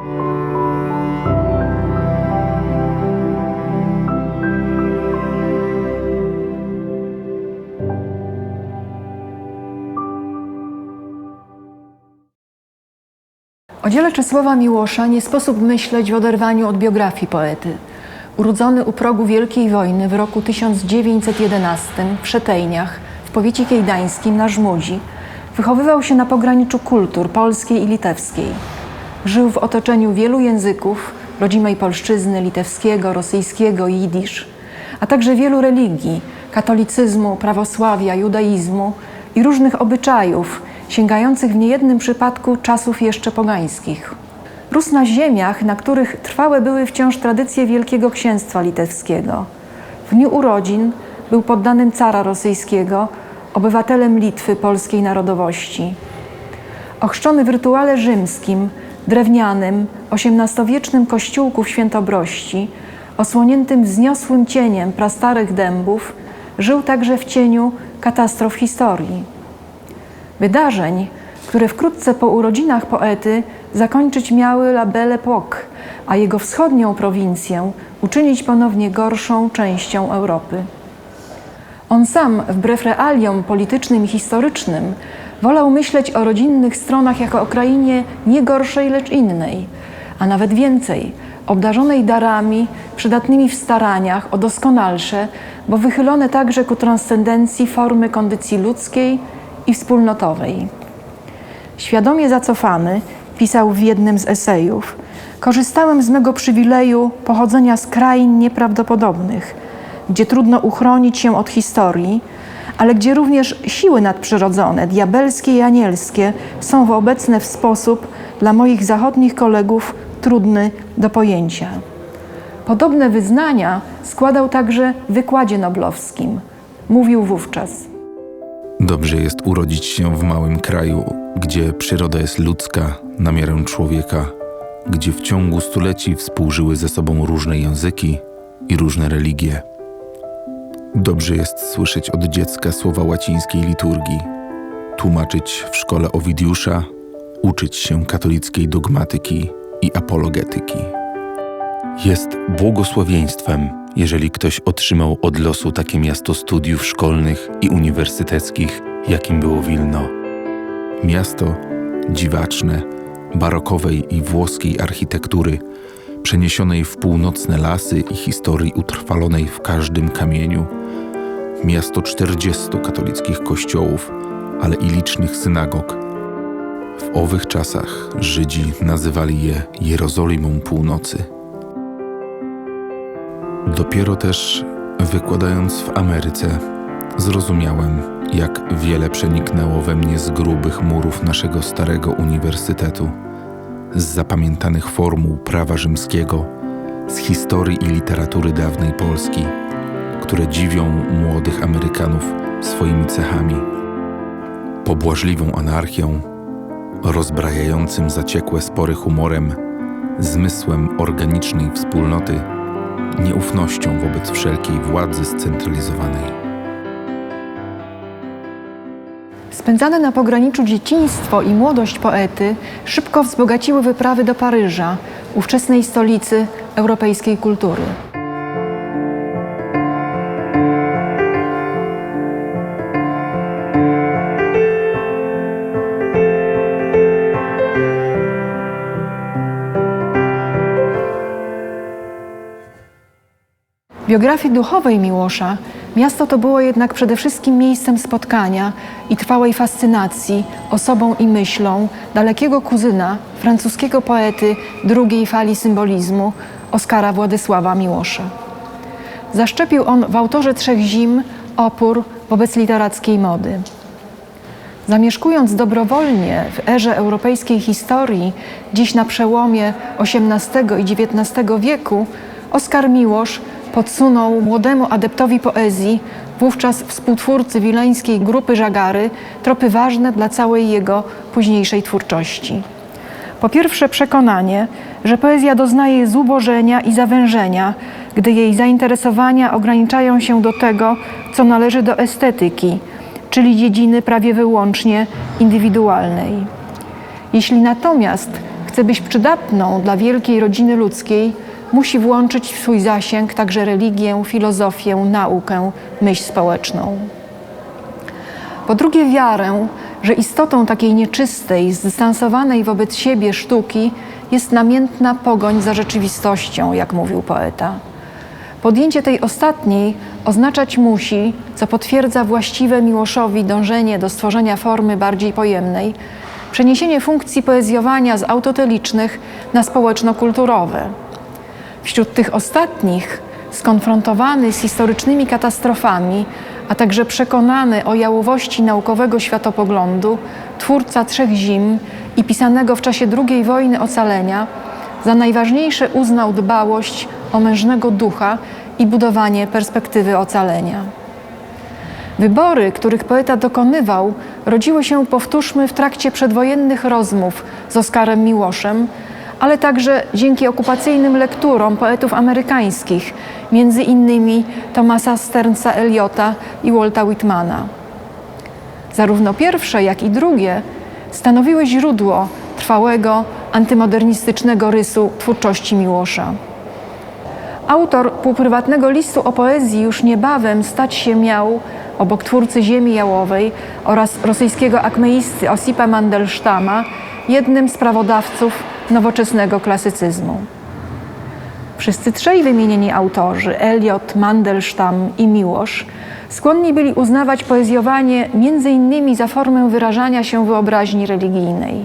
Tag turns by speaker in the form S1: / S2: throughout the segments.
S1: O dziele Czesława Miłosza nie sposób myśleć w oderwaniu od biografii poety. Urodzony u progu Wielkiej Wojny w roku 1911 w Szetejniach, w powiecie kiejdańskim na Żmudzi, wychowywał się na pograniczu kultur polskiej i litewskiej. Żył w otoczeniu wielu języków, rodzimej polszczyzny, litewskiego, rosyjskiego i jidysz, a także wielu religii, katolicyzmu, prawosławia, judaizmu i różnych obyczajów, sięgających w niejednym przypadku czasów jeszcze pogańskich. Rósł na ziemiach, na których trwałe były wciąż tradycje Wielkiego Księstwa Litewskiego. W dniu urodzin był poddanym cara rosyjskiego, obywatelem Litwy polskiej narodowości. Ochrzczony w rytuale rzymskim, drewnianym, XVIII-wiecznym kościółku w Świętobrości, osłoniętym wzniosłym cieniem prastarych dębów, żył także w cieniu katastrof historii. Wydarzeń, które wkrótce po urodzinach poety zakończyć miały La Belle Époque, a jego wschodnią prowincję uczynić ponownie gorszą częścią Europy. On sam, wbrew realiom politycznym i historycznym, wolał myśleć o rodzinnych stronach jako o krainie nie gorszej, lecz innej, a nawet więcej, obdarzonej darami, przydatnymi w staraniach o doskonalsze, bo wychylone także ku transcendencji formy kondycji ludzkiej i wspólnotowej. Świadomie zacofany, pisał w jednym z esejów, korzystałem z mego przywileju pochodzenia z krain nieprawdopodobnych, gdzie trudno uchronić się od historii, ale gdzie również siły nadprzyrodzone, diabelskie i anielskie są obecne w sposób dla moich zachodnich kolegów trudny do pojęcia. Podobne wyznania składał także w wykładzie noblowskim. Mówił wówczas:
S2: dobrze jest urodzić się w małym kraju, gdzie przyroda jest ludzka na miarę człowieka, gdzie w ciągu stuleci współżyły ze sobą różne języki i różne religie. Dobrze jest słyszeć od dziecka słowa łacińskiej liturgii, tłumaczyć w szkole Owidiusza, uczyć się katolickiej dogmatyki i apologetyki. Jest błogosławieństwem, jeżeli ktoś otrzymał od losu takie miasto studiów szkolnych i uniwersyteckich, jakim było Wilno. Miasto dziwaczne, barokowej i włoskiej architektury, przeniesionej w północne lasy i historii utrwalonej w każdym kamieniu. Miasto 40 katolickich kościołów, ale i licznych synagog. W owych czasach Żydzi nazywali je Jerozolimą Północy. Dopiero też wykładając w Ameryce zrozumiałem, jak wiele przeniknęło we mnie z grubych murów naszego starego uniwersytetu, z zapamiętanych formuł prawa rzymskiego, z historii i literatury dawnej Polski, które dziwią młodych Amerykanów swoimi cechami. Pobłażliwą anarchią, rozbrajającym zaciekłe spory humorem, zmysłem organicznej wspólnoty, nieufnością wobec wszelkiej władzy scentralizowanej.
S1: Spędzane na pograniczu dzieciństwo i młodość poety szybko wzbogaciły wyprawy do Paryża, ówczesnej stolicy europejskiej kultury. W biografii duchowej Miłosza miasto to było jednak przede wszystkim miejscem spotkania i trwałej fascynacji osobą i myślą dalekiego kuzyna francuskiego poety drugiej fali symbolizmu Oskara Władysława Miłosza. Zaszczepił on w Autorze Trzech Zim opór wobec literackiej mody. Zamieszkując dobrowolnie w erze europejskiej historii, dziś na przełomie XVIII i XIX wieku, Oskar Miłosz podsunął młodemu adeptowi poezji, wówczas współtwórcy wileńskiej grupy Żagary, tropy ważne dla całej jego późniejszej twórczości. Po pierwsze przekonanie, że poezja doznaje zubożenia i zawężenia, gdy jej zainteresowania ograniczają się do tego, co należy do estetyki, czyli dziedziny prawie wyłącznie indywidualnej. Jeśli natomiast chce być przydatną dla wielkiej rodziny ludzkiej, musi włączyć w swój zasięg także religię, filozofię, naukę, myśl społeczną. Po drugie, wiarę, że istotą takiej nieczystej, zdystansowanej wobec siebie sztuki jest namiętna pogoń za rzeczywistością, jak mówił poeta. Podjęcie tej ostatniej oznaczać musi, co potwierdza właściwe Miłoszowi dążenie do stworzenia formy bardziej pojemnej, przeniesienie funkcji poezjowania z autotelicznych na społeczno-kulturowe. Wśród tych ostatnich, skonfrontowany z historycznymi katastrofami, a także przekonany o jałowości naukowego światopoglądu, twórca Trzech Zim i pisanego w czasie II wojny ocalenia, za najważniejsze uznał dbałość o mężnego ducha i budowanie perspektywy ocalenia. Wybory, których poeta dokonywał, rodziły się, powtórzmy, w trakcie przedwojennych rozmów z Oskarem Miłoszem, ale także dzięki okupacyjnym lekturom poetów amerykańskich, między innymi Thomasa Stearnsa Eliota i Walta Whitmana. Zarówno pierwsze, jak i drugie stanowiły źródło trwałego, antymodernistycznego rysu twórczości Miłosza. Autor półprywatnego listu o poezji już niebawem stać się miał, obok twórcy Ziemi Jałowej oraz rosyjskiego akmeisty Osipa Mandelsztama, jednym z prawodawców nowoczesnego klasycyzmu. Wszyscy trzej wymienieni autorzy, Eliot, Mandelsztam i Miłosz, skłonni byli uznawać poezjowanie między innymi za formę wyrażania się wyobraźni religijnej.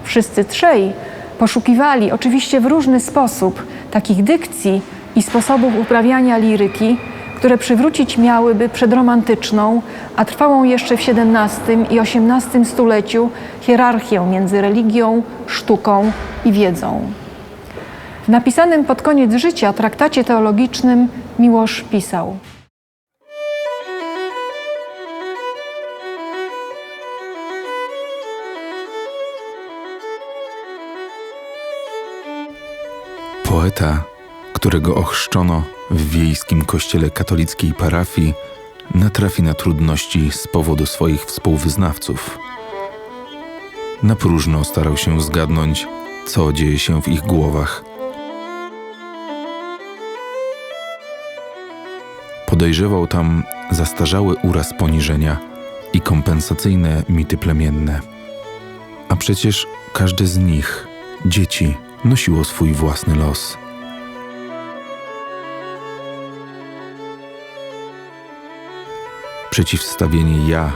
S1: Wszyscy trzej poszukiwali, oczywiście w różny sposób, takich dykcji i sposobów uprawiania liryki, które przywrócić miałyby przedromantyczną, a trwałą jeszcze w XVII i XVIII stuleciu hierarchię między religią, sztuką i wiedzą. W napisanym pod koniec życia traktacie teologicznym Miłosz pisał:
S2: Poeta, którego ochrzczono w wiejskim kościele katolickiej parafii, natrafi na trudności z powodu swoich współwyznawców. Na próżno starał się zgadnąć, co dzieje się w ich głowach. Podejrzewał tam zastarzały uraz poniżenia i kompensacyjne mity plemienne. A przecież każde z nich, dzieci, nosiło swój własny los. Przeciwstawienie ja,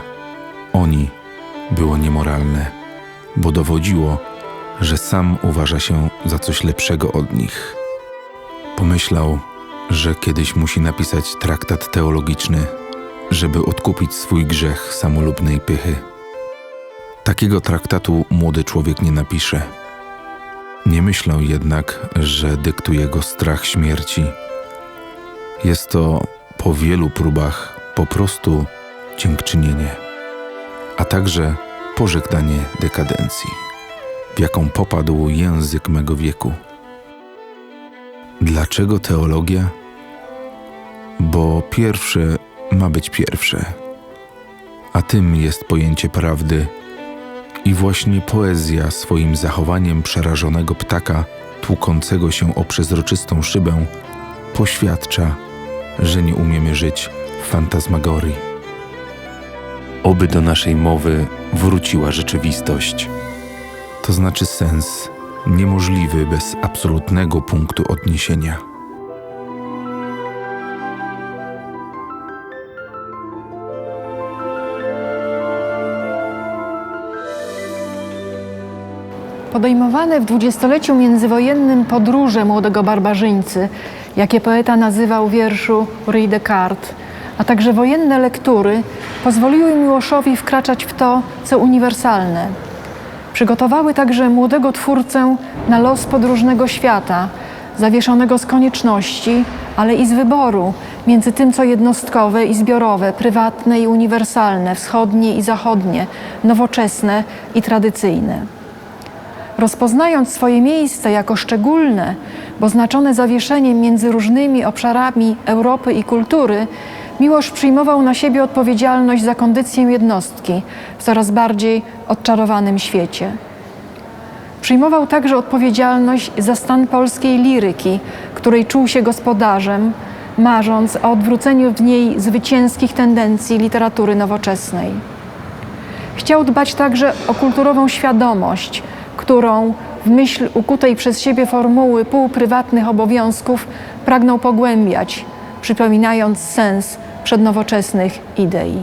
S2: oni było niemoralne, bo dowodziło, że sam uważa się za coś lepszego od nich. Pomyślał, że kiedyś musi napisać traktat teologiczny, żeby odkupić swój grzech samolubnej pychy. Takiego traktatu młody człowiek nie napisze. Nie myślał jednak, że dyktuje go strach śmierci. Jest to po wielu próbach po prostu dziękczynienie, a także pożegnanie dekadencji, w jaką popadł język mego wieku. Dlaczego teologia? Bo pierwsze ma być pierwsze, a tym jest pojęcie prawdy. I właśnie poezja swoim zachowaniem przerażonego ptaka, tłukącego się o przezroczystą szybę, poświadcza, że nie umiemy żyć w fantazmagorii. Oby do naszej mowy wróciła rzeczywistość, to znaczy sens niemożliwy bez absolutnego punktu odniesienia.
S1: Podejmowane w dwudziestoleciu międzywojennym podróże młodego barbarzyńcy, jakie poeta nazywał w wierszu Rue Descartes, a także wojenne lektury pozwoliły Miłoszowi wkraczać w to, co uniwersalne. Przygotowały także młodego twórcę na los podróżnego świata, zawieszonego z konieczności, ale i z wyboru między tym, co jednostkowe i zbiorowe, prywatne i uniwersalne, wschodnie i zachodnie, nowoczesne i tradycyjne. Rozpoznając swoje miejsce jako szczególne, bo znaczone zawieszeniem między różnymi obszarami Europy i kultury, Miłosz przyjmował na siebie odpowiedzialność za kondycję jednostki w coraz bardziej odczarowanym świecie. Przyjmował także odpowiedzialność za stan polskiej liryki, której czuł się gospodarzem, marząc o odwróceniu w niej zwycięskich tendencji literatury nowoczesnej. Chciał dbać także o kulturową świadomość, którą w myśl ukutej przez siebie formuły półprywatnych obowiązków pragnął pogłębiać, przypominając sens przednowoczesnych idei.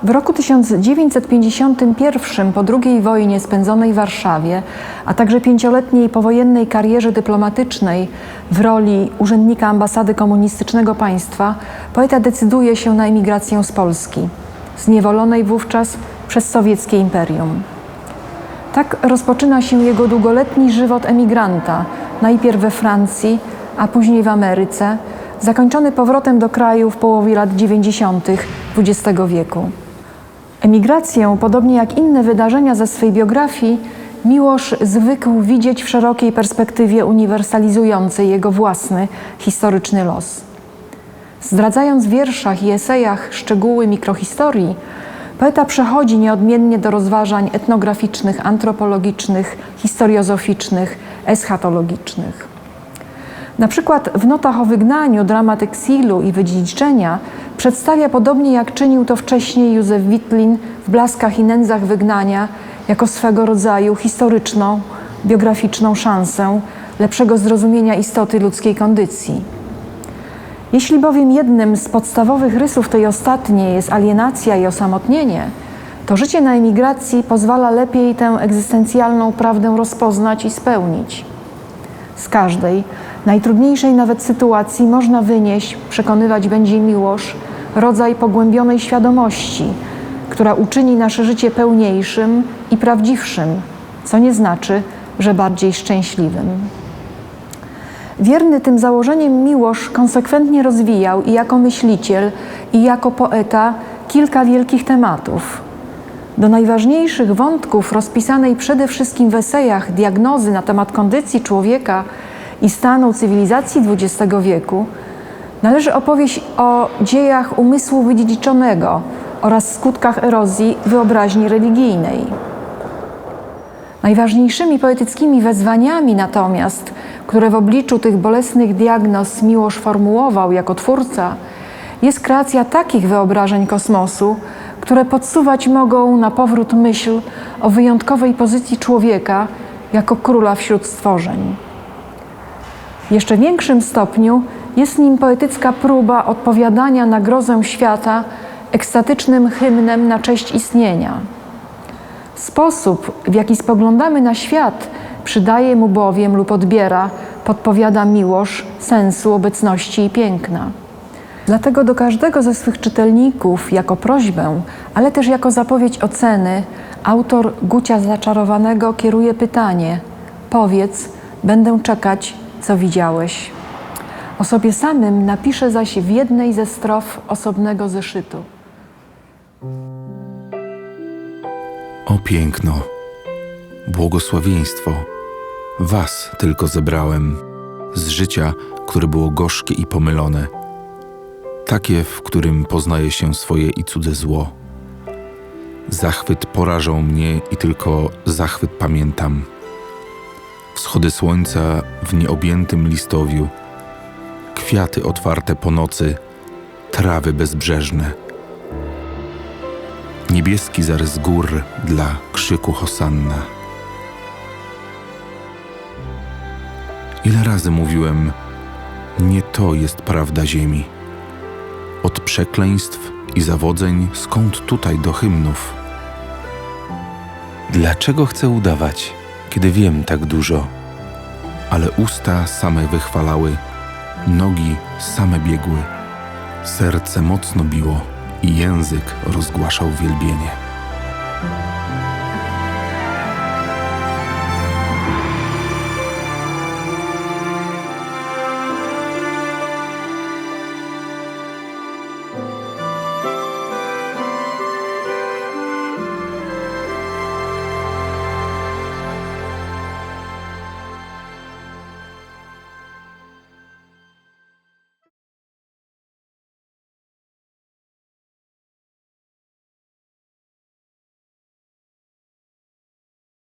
S1: W roku 1951 po II wojnie spędzonej w Warszawie, a także 5-letniej powojennej karierze dyplomatycznej w roli urzędnika ambasady komunistycznego państwa, poeta decyduje się na emigrację z Polski, zniewolonej wówczas przez sowieckie imperium. Tak rozpoczyna się jego długoletni żywot emigranta, najpierw we Francji, a później w Ameryce, zakończony powrotem do kraju w połowie lat 90. XX wieku. Emigrację, podobnie jak inne wydarzenia ze swej biografii, Miłosz zwykł widzieć w szerokiej perspektywie uniwersalizującej jego własny historyczny los. Zdradzając w wierszach i esejach szczegóły mikrohistorii, poeta przechodzi nieodmiennie do rozważań etnograficznych, antropologicznych, historiozoficznych, eschatologicznych. Na przykład w Notach o wygnaniu dramat eksilu i wydziedziczenia przedstawia, podobnie jak czynił to wcześniej Józef Witlin w Blaskach i nędzach wygnania, jako swego rodzaju historyczną, biograficzną szansę lepszego zrozumienia istoty ludzkiej kondycji. Jeśli bowiem jednym z podstawowych rysów tej ostatniej jest alienacja i osamotnienie, to życie na emigracji pozwala lepiej tę egzystencjalną prawdę rozpoznać i spełnić. Z każdej, najtrudniejszej nawet sytuacji można wynieść, przekonywać będzie Miłosz, rodzaj pogłębionej świadomości, która uczyni nasze życie pełniejszym i prawdziwszym, co nie znaczy, że bardziej szczęśliwym. Wierny tym założeniem Miłosz konsekwentnie rozwijał i jako myśliciel, i jako poeta kilka wielkich tematów. Do najważniejszych wątków rozpisanej przede wszystkim w esejach diagnozy na temat kondycji człowieka i stanu cywilizacji XX wieku należy opowieść o dziejach umysłu wydziedziczonego oraz skutkach erozji wyobraźni religijnej. Najważniejszymi poetyckimi wezwaniami natomiast, które w obliczu tych bolesnych diagnoz Miłosz formułował jako twórca, jest kreacja takich wyobrażeń kosmosu, które podsuwać mogą na powrót myśl o wyjątkowej pozycji człowieka jako króla wśród stworzeń. W jeszcze większym stopniu jest nim poetycka próba odpowiadania na grozę świata ekstatycznym hymnem na cześć istnienia. Sposób, w jaki spoglądamy na świat, przydaje mu bowiem lub odbiera, podpowiada Miłosz, sensu, obecności i piękna. Dlatego do każdego ze swych czytelników jako prośbę, ale też jako zapowiedź oceny, autor Gucia Zaczarowanego kieruje pytanie: powiedz, będę czekać, co widziałeś. O sobie samym napisze zaś w jednej ze strof osobnego zeszytu.
S2: O piękno, błogosławieństwo, was tylko zebrałem z życia, które było gorzkie i pomylone, takie, w którym poznaje się swoje i cudze zło. Zachwyt porażał mnie i tylko zachwyt pamiętam. Wschody słońca w nieobjętym listowiu, kwiaty otwarte po nocy, trawy bezbrzeżne. Niebieski zarys gór dla krzyku Hosanna. Ile razy mówiłem, nie to jest prawda ziemi. Od przekleństw i zawodzeń skąd tutaj do hymnów? Dlaczego chcę udawać, kiedy wiem tak dużo? Ale usta same wychwalały, nogi same biegły, serce mocno biło i język rozgłaszał wielbienie.